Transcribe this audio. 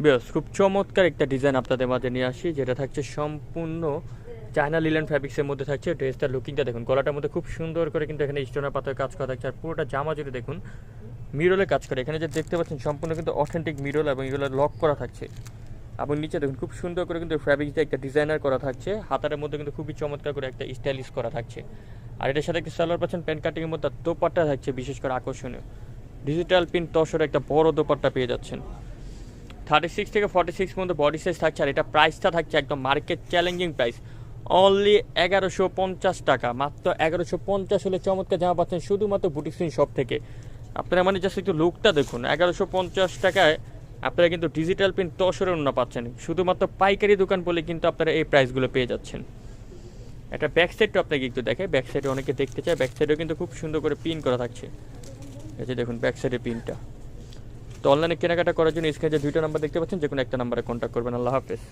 বেশ খুব চমৎকার একটা ডিজাইন আপনাদের মাঝে নিয়ে আসি, যেটা থাকছে সম্পূর্ণ চায়না লিলেন ফ্যাব্রিক্সের মধ্যে থাকছে। ড্রেসটার লুকিংটা দেখুন, গলাটার মধ্যে খুব সুন্দর করে কিন্তু এখানে স্টোনের পাতার কাজ করা থাকছে, আর পুরোটা জামা জুড়ে দেখুন মিরলে কাজ করে। এখানে যে দেখতে পাচ্ছেন সম্পূর্ণ কিন্তু অথেন্টিক মিরল, এবং এগুলো লক করা থাকছে। এবং নিচে দেখুন খুব সুন্দর করে কিন্তু ফ্যাব্রিক্স দিয়ে একটা ডিজাইনার করা থাকছে, হাতারের মধ্যে কিন্তু খুবই চমৎকার করে একটা স্টাইলিশ করা থাকছে। আর এটার সাথে একটা সালোয়ার পাচ্ছেন প্যান্ট কাটিংয়ের মধ্যে, দোপাট্টা থাকছে বিশেষ করে আকর্ষণীয় ডিজিটাল প্রিন্ট তসর একটা বড় দোপাট্টা পেয়ে যাচ্ছেন। 36 থেকে 46 পর্যন্ত বডি সাইজ থাকছে, আর এটা প্রাইসটা থাকছে একদম মার্কেট চ্যালেঞ্জিং প্রাইস, অনলি 1150 টাকা। মাত্র 1150 হলে চমৎকার জামা পাচ্ছেন শুধুমাত্র বুটিক সিন শপ থেকে। আপনারা মানে জাস্ট একটু লুকটা দেখুন, 1150 টাকায় আপনারা কিন্তু ডিজিটাল প্রিন্ট তসরের অন্য পাচ্ছেন। শুধুমাত্র পাইকারি দোকান বলে কিন্তু আপনারা এই প্রাইসগুলো পেয়ে যাচ্ছেন। একটা ব্যাক সাইডটা আপনাকে একটু দেখে, ব্যাক সাইডে অনেকে দেখতে চায়, ব্যাক সাইডেও কিন্তু খুব সুন্দর করে পিন করা থাকছে। এই যে দেখুন ব্যাক সাইডের পিনটা। তো অনলাইনে কেনাকাটা করার জন্য স্ক্রিনে যে দুইটা নাম্বার দেখতে পাচ্ছেন, যে কোনো একটা নাম্বারে কন্ট্যাক্ট করবেন। আল্লাহ হাফেজ।